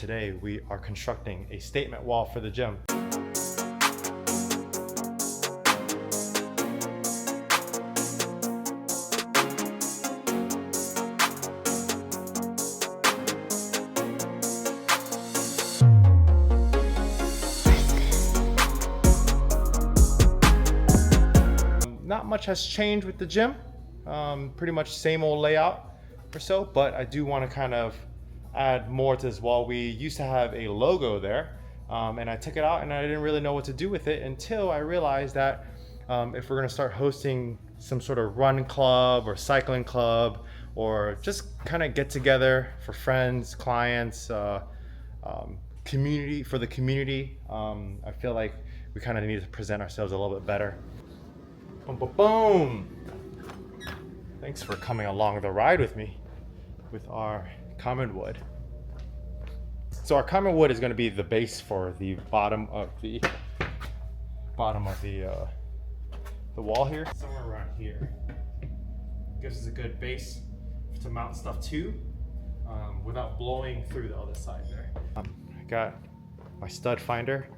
today we are constructing a statement wall for the gym. Not much has changed with the gym, pretty much same old layout or so, but I do want to kind of add more to this wall. We used to have a logo there, and I took it out and I didn't really know what to do with it until I realized that if we're going to start hosting some sort of run club or cycling club, or just kind of get together for friends, clients, community, for the community, I feel like we kind of need to present ourselves a little bit better. Boom, boom, boom. Thanks for coming along the ride with me with our common wood. So our common wood is going to be the base for the bottom of the wall here, somewhere around here. Gives us a good base to mount stuff to, without blowing through the other side there. I got my stud finder.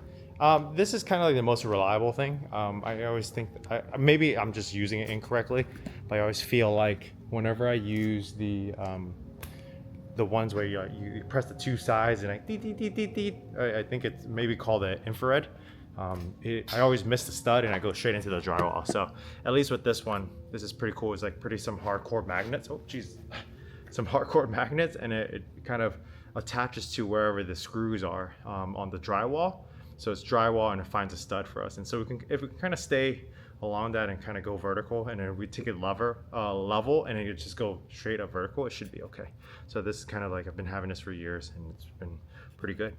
This is kind of like the most reliable thing. I always think that maybe I'm just using it incorrectly, but I always feel like whenever I use the ones where you press the two sides and like dee, dee, dee, dee, dee, I think it's maybe called an infrared. I always miss the stud and I go straight into the drywall. So at least with this one, this is pretty cool. It's like some hardcore magnets. Oh geez, some hardcore magnets, and it kind of attaches to wherever the screws are on the drywall. So it's drywall and it finds a stud for us. And so if we can kind of stay along that and kind of go vertical, and then we take it level and then you just go straight up vertical, it should be okay. So this is kind of like, I've been having this for years and it's been pretty good.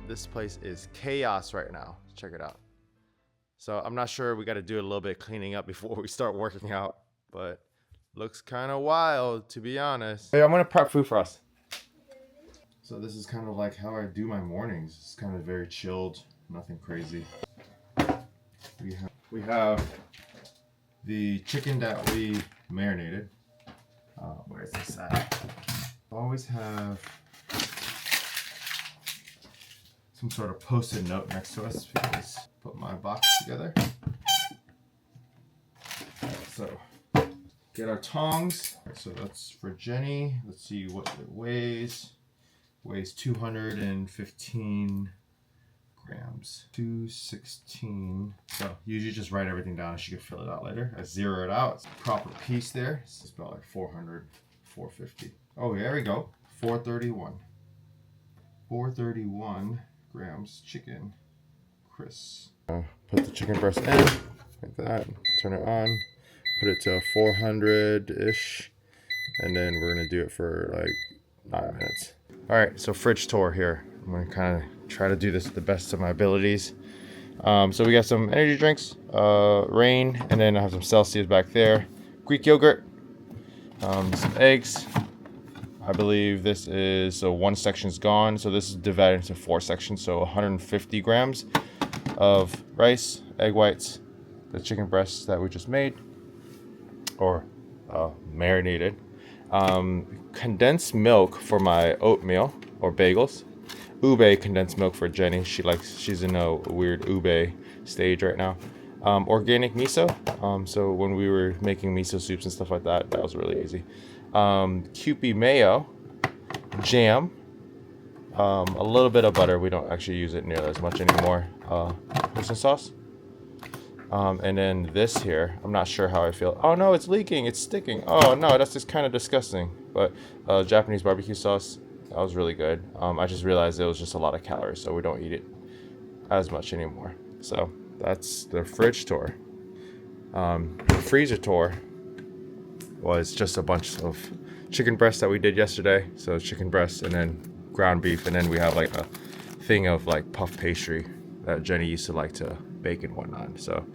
This place is chaos right now. Check it out. So I'm not sure, we got to do a little bit of cleaning up before we start working out, but looks kind of wild, to be honest. Hey, I'm gonna prep food for us. So this is kind of like how I do my mornings. It's kind of very chilled, nothing crazy. We have the chicken that we marinated. Where's this at? I always have some sort of post-it note next to us because I put my box together. So get our tongs. So that's for Jenny. Let's see what it weighs. Weighs 215 grams. 216. So usually just write everything down. She can fill it out later. I zero it out. It's a proper piece there. It's about like 400, 450. Oh, there we go. 431. 431 grams chicken crisp. Put the chicken breast in like that. Turn it on. Put it to 400-ish. And then we're gonna do it for like 9 minutes. All right, so fridge tour here. I'm gonna kind of try to do this to the best of my abilities. So we got some energy drinks, Rain, and then I have some Celsius back there. Greek yogurt, some eggs. I believe this is, so one section's gone. So this is divided into 4 sections. So 150 grams of rice, egg whites, the chicken breasts that we just made, or marinated. Condensed milk for my oatmeal or bagels. Ube condensed milk for Jenny. She's in a weird ube stage right now. Organic miso. So when we were making miso soups and stuff like that, that was really easy. Kewpie mayo, jam, a little bit of butter. We don't actually use it nearly as much anymore. Oyster sauce. And then this here, I'm not sure how I feel. Oh no, it's leaking, it's sticking. Oh no, that's just kind of disgusting. But Japanese barbecue sauce, that was really good. I just realized it was just a lot of calories, so we don't eat it as much anymore. So that's the fridge tour. The freezer tour was just a bunch of chicken breasts that we did yesterday. So chicken breasts and then ground beef, and then we have like a thing of like puff pastry that Jenny used to like to bake and whatnot. So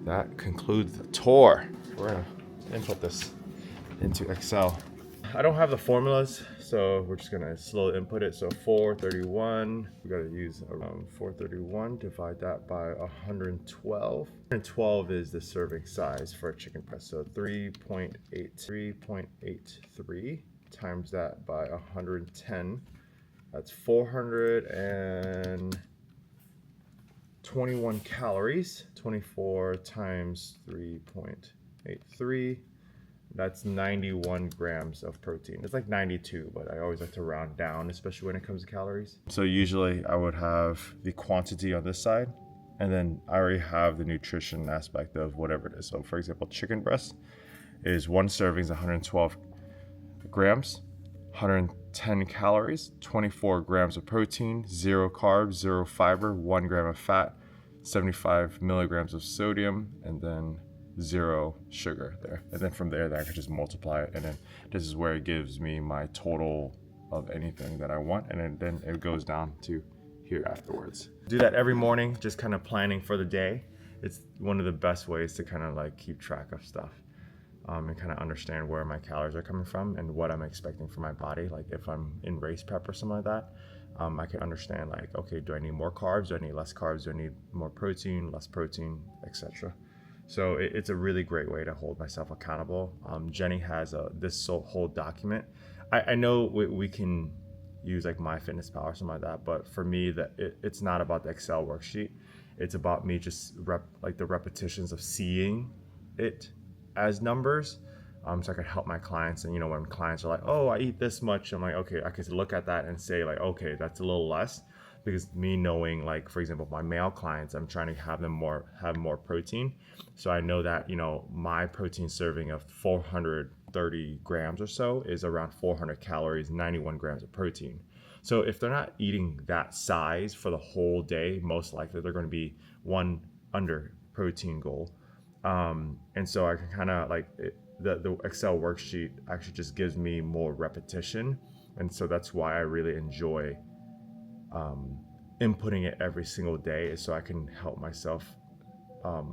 that concludes the tour. We're gonna input this into Excel. I don't have the formulas, so we're just gonna slowly input it. So 431, we gotta use around 431, divide that by 112. 112 is the serving size for a chicken breast. So 3.83 times that by 110. That's 421 calories. 24 times 3.83. That's 91 grams of protein. It's like 92, but I always like to round down, especially when it comes to calories. So usually I would have the quantity on this side, and then I already have the nutrition aspect of whatever it is. So for example, chicken breast is one serving is 112 grams, 110 calories, 24 grams of protein, 0 carbs, 0 fiber, 1 gram of fat, 75 milligrams of sodium, and then 0 sugar there. And then from there, I can just multiply it, and then this is where it gives me my total of anything that I want, and then it goes down to here afterwards. Do that every morning, just kind of planning for the day. It's one of the best ways to kind of like keep track of stuff, and kind of understand where my calories are coming from and what I'm expecting from my body. Like if I'm in race prep or something like that, I can understand like, okay, do I need more carbs? Do I need less carbs? Do I need more protein, less protein, etc. So it's a really great way to hold myself accountable. Jenny has this whole document. I know we can use like MyFitnessPal or something like that, but for me, it's not about the Excel worksheet. It's about me just the repetitions of seeing it as numbers, so I can help my clients. And when clients are like, "Oh, I eat this much," I'm like, "Okay, I can look at that and say like, okay, that's a little less." Because me knowing, like for example, my male clients, I'm trying to have them have more protein. So I know that my protein serving of 430 grams or so is around 400 calories, 91 grams of protein. So if they're not eating that size for the whole day, most likely they're going to be one under protein goal. And so I can kind of like the Excel worksheet actually just gives me more repetition, and so that's why I really enjoy inputting it every single day, is so I can help myself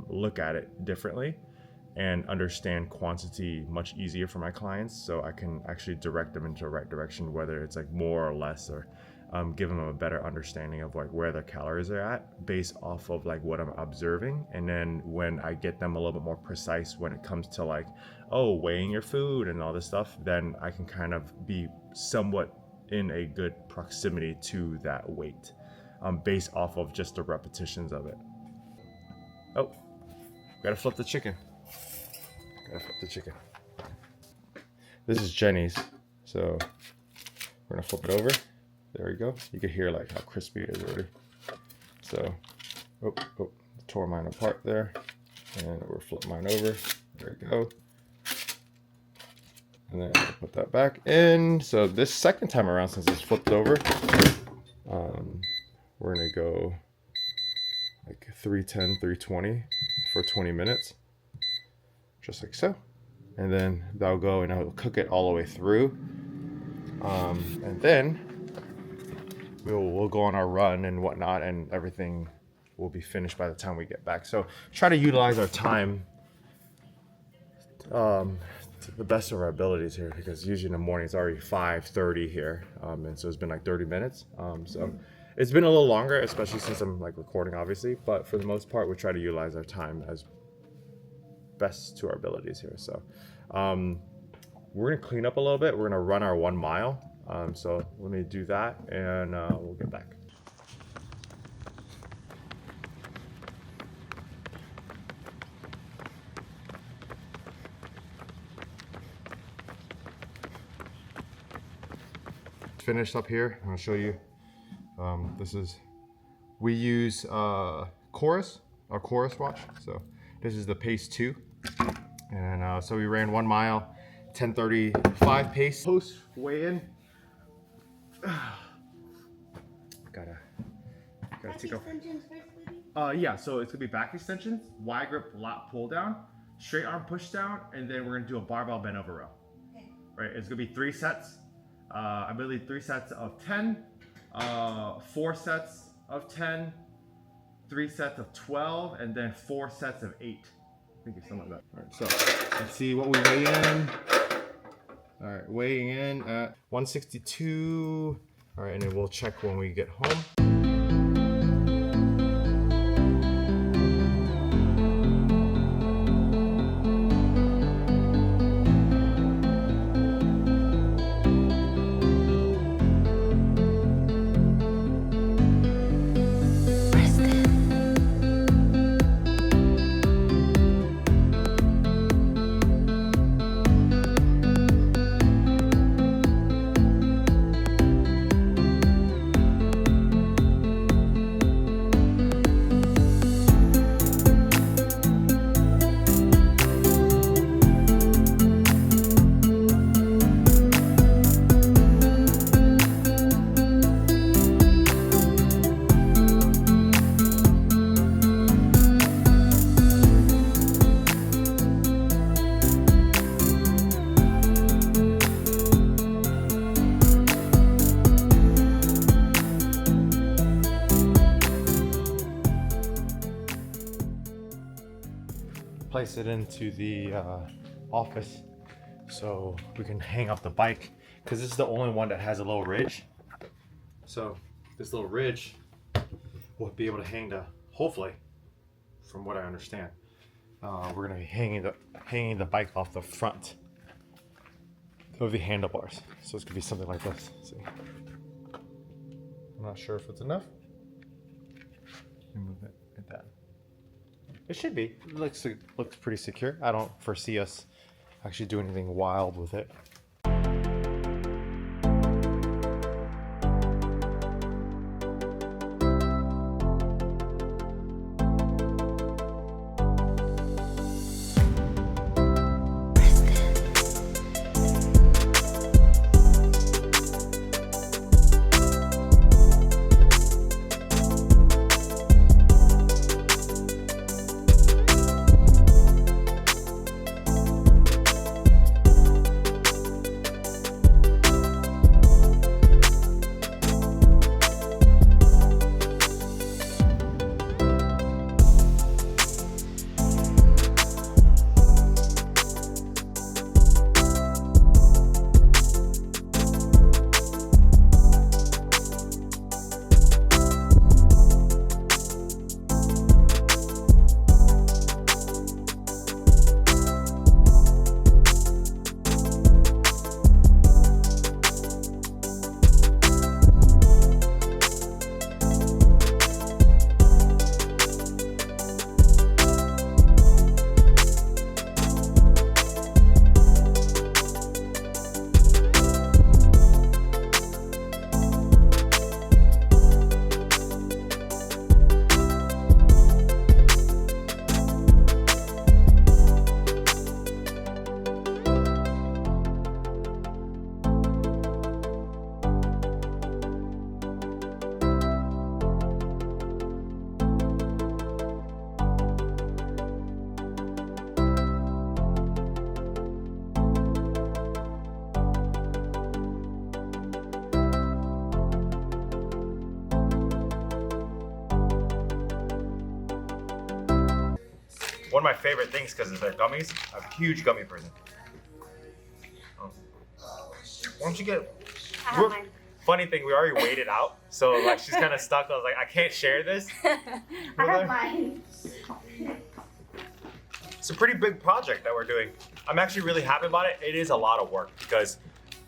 look at it differently and understand quantity much easier for my clients, so I can actually direct them into the right direction, whether it's like more or less, or give them a better understanding of like where their calories are at based off of like what I'm observing. And then when I get them a little bit more precise when it comes to like, oh, weighing your food and all this stuff, then I can kind of be somewhat in a good proximity to that weight, based off of just the repetitions of it. Oh, gotta flip the chicken. This is Jenny's, so we're gonna flip it over. There we go. You can hear like how crispy it is already. So, tore mine apart there, and we'll flip mine over. There we go. And then I'll put that back in. So this second time around, since it's flipped over, we're gonna go like 310, 320 for 20 minutes, just like so. And then that'll go and I'll cook it all the way through. And then we'll go on our run and whatnot, and everything will be finished by the time we get back. So try to utilize our time to the best of our abilities here, because usually in the morning it's already 5:30 here, and so it's been like 30 minutes. So it's been a little longer, especially since I'm like recording, obviously. But for the most part, we try to utilize our time as best to our abilities here. So we're gonna clean up a little bit. We're gonna run our 1 mile. So let me do that, and we'll get back. Finished up here. I'm gonna show you. We use Chorus, our Chorus watch. So this is the Pace 2, and so we ran 1 mile, 10:35 pace. Post weigh in. Gotta take off. Yeah, so it's gonna be back extensions, wide grip lat pull down, straight arm push down, and then we're gonna do a barbell bend over row. Okay. Right, it's gonna be 3 sets. I believe 3 sets of 10, 4 sets of 10, 3 sets of 12, and then 4 sets of 8. I think it's something like that. All right, so let's see what we weigh in. All right, weighing in at 162. All right, and then we'll check when we get home. Place it into the office so we can hang off the bike, because this is the only one that has a little ridge. So this little ridge will be able to hang hopefully, from what I understand, we're gonna be hanging the bike off the front of the handlebars. So it's gonna be something like this. See, I'm not sure if it's enough. Let me move it like that. It should be. It looks pretty secure. I don't foresee us actually doing anything wild with it. one of my favorite things because they're gummies. I'm a huge gummy person. Oh. Why don't you get? I have mine. Funny thing, we already weighed it out, so like she's kind of stuck. I was like, I can't share this. I have mine. It's a pretty big project that we're doing. I'm actually really happy about it. It is a lot of work because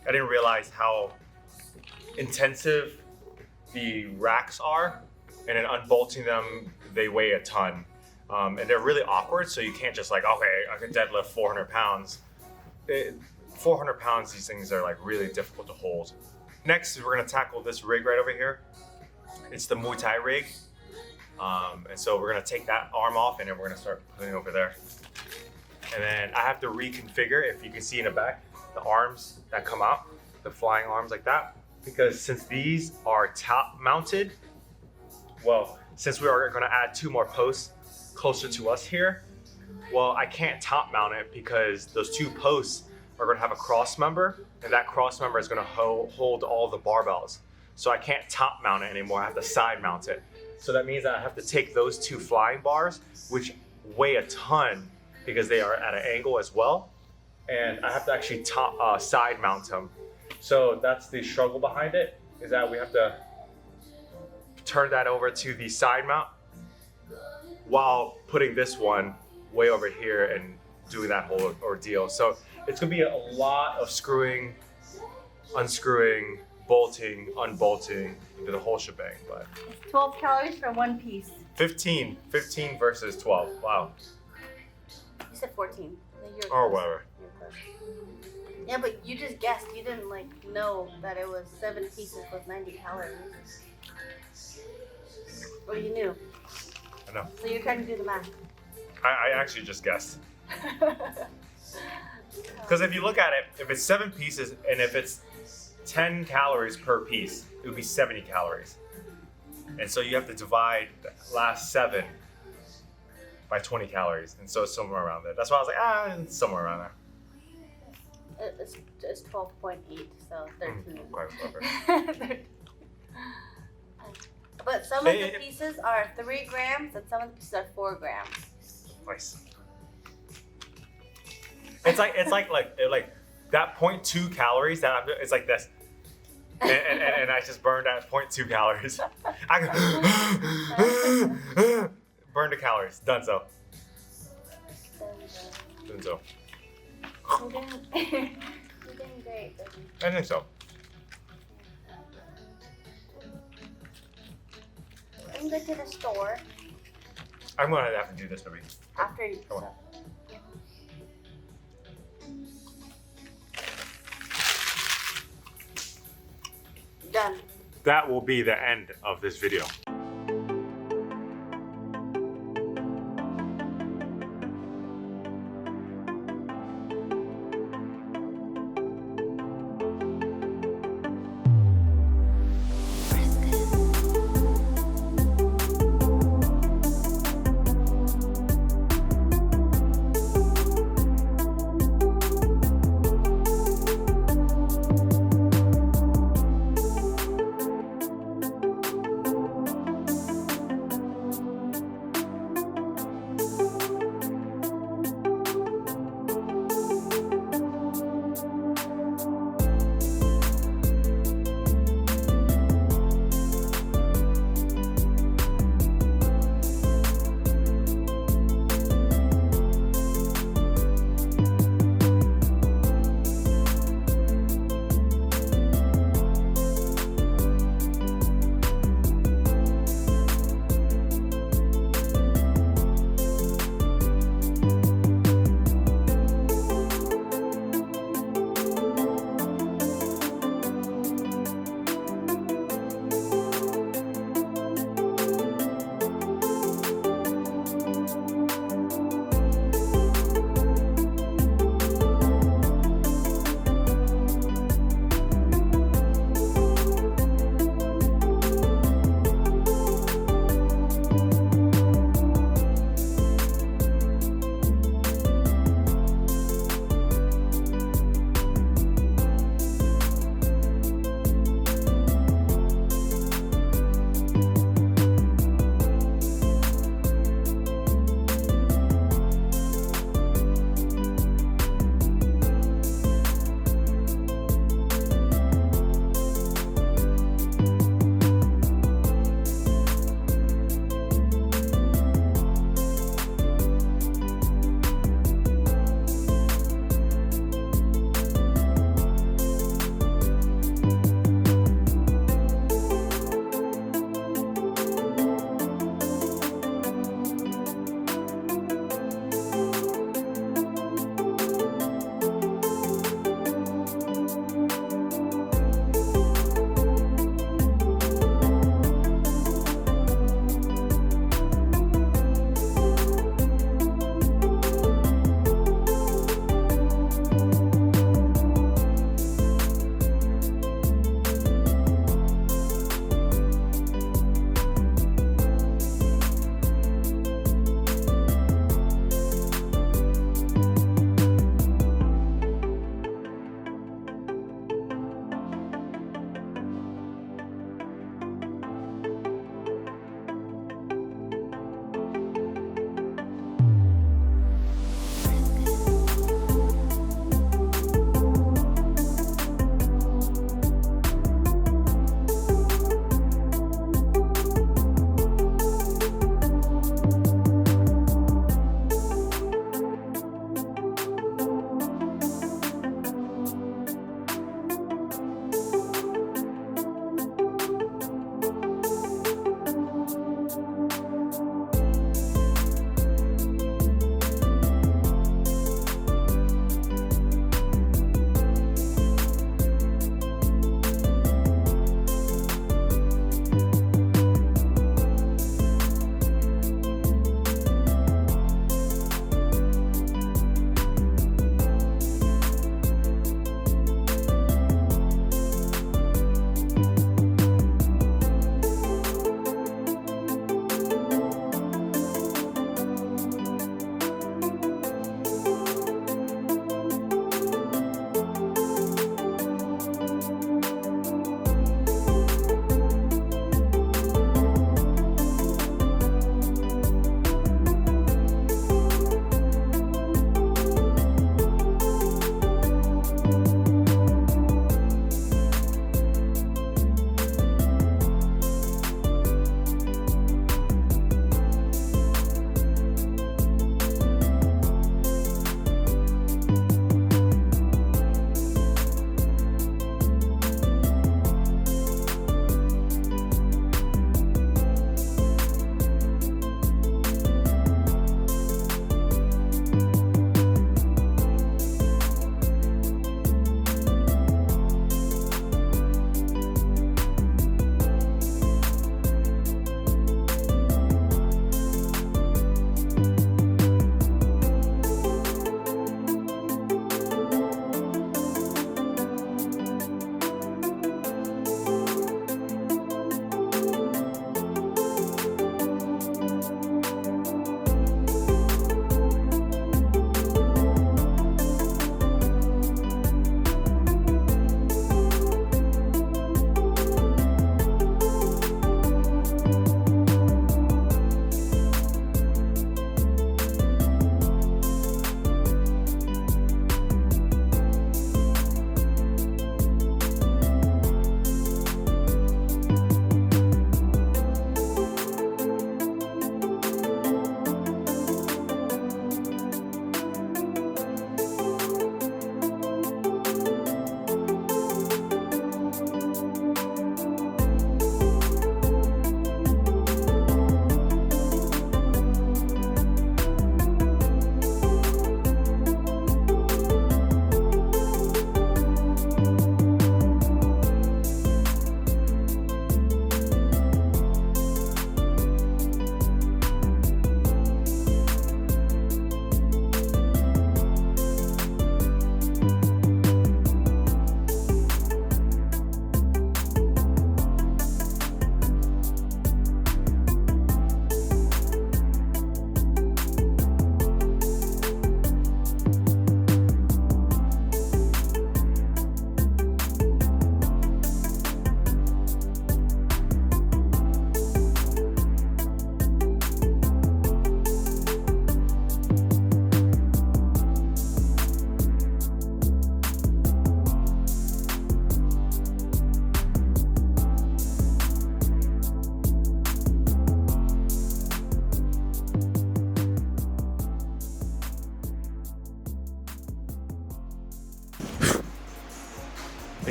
I didn't realize how intensive the racks are, and then unbolting them, they weigh a ton. And they're really awkward, so you can't just like, okay, I can deadlift 400 pounds. 400 pounds, these things are like really difficult to hold. Next, we're gonna tackle this rig right over here. It's the Muay Thai rig. And so we're gonna take that arm off and then we're gonna start putting it over there. And then I have to reconfigure, if you can see in the back, the arms that come out, the flying arms like that. Because since these are top mounted, well, since we are gonna add 2 more posts closer to us here, well, I can't top mount it because those 2 posts are gonna have a cross member, and that cross member is gonna hold all the barbells. So I can't top mount it anymore, I have to side mount it. So that means that I have to take those 2 flying bars, which weigh a ton because they are at an angle as well, and I have to actually side mount them. So that's the struggle behind it, is that we have to turn that over to the side mount while putting this one way over here and doing that whole ordeal. So it's gonna be a lot of screwing, unscrewing, bolting, unbolting, into the whole shebang. But It's 12 calories for 1 piece. 15 versus 12. Wow. You said 14. No, you're Or close. whatever. You're close. Yeah, but you just guessed. You didn't like know that it was 7 pieces with 90 calories. Or you knew. I know. So you're trying to do the math. I actually just guessed. Because if you look at it, if it's 7 pieces and if it's 10 calories per piece, it would be 70 calories. And so you have to divide the last 7 by 20 calories. And so it's somewhere around there. That's why I was like, it's somewhere around there. It's 12.8, so 13. Quite clever. But some of the pieces are 3 grams and some of the pieces are 4 grams. Nice. It's like that 0.2 calories that it's like this. And I just burned that 0.2 calories. I burned the calories. Done so. Done so. You're doing great, baby. I think so. I'm going to the store I'm gonna have to do this, baby. after you. Come on. Done. That will be the end of this video.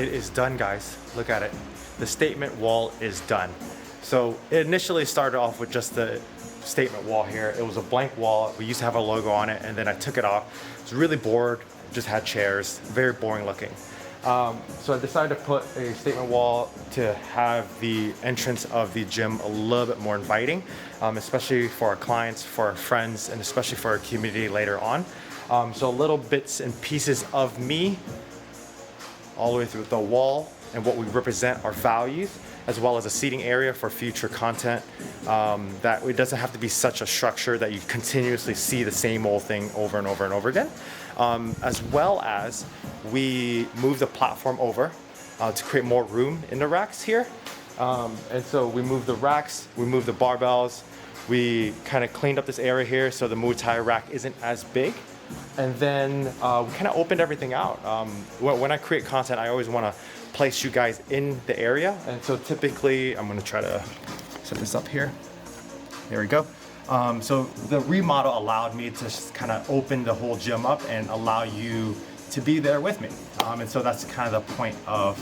it is done, guys. Look at it. The statement wall is done. So it initially started off with just the statement wall here. It was a blank wall. We used to have a logo on it, and then I took it off. I was really bored, just had chairs, very boring looking. So I decided to put a statement wall to have the entrance of the gym a little bit more inviting, especially for our clients, for our friends, and especially for our community later on. So little bits and pieces of me all the way through the wall and what we represent, our values, as well as a seating area for future content. That it doesn't have to be such a structure that you continuously see the same old thing over and over and over again. As well as we move the platform over to create more room in the racks here. And so we moved the racks, we moved the barbells, we kind of cleaned up this area here so the Muay Thai rack isn't as big. And then we kind of opened everything out. When I create content, I always want to place you guys in the area. And so typically, I'm gonna try to set this up here. There we go. So the remodel allowed me to kind of open the whole gym up and allow you to be there with me. And so that's kind of the point of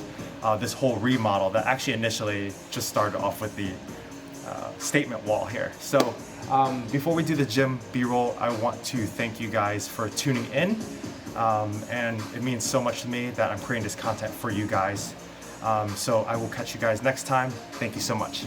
this whole remodel that actually initially just started off with the statement wall here. So before we do the gym B-roll, I want to thank you guys for tuning in. And it means so much to me that I'm creating this content for you guys. So I will catch you guys next time. Thank you so much.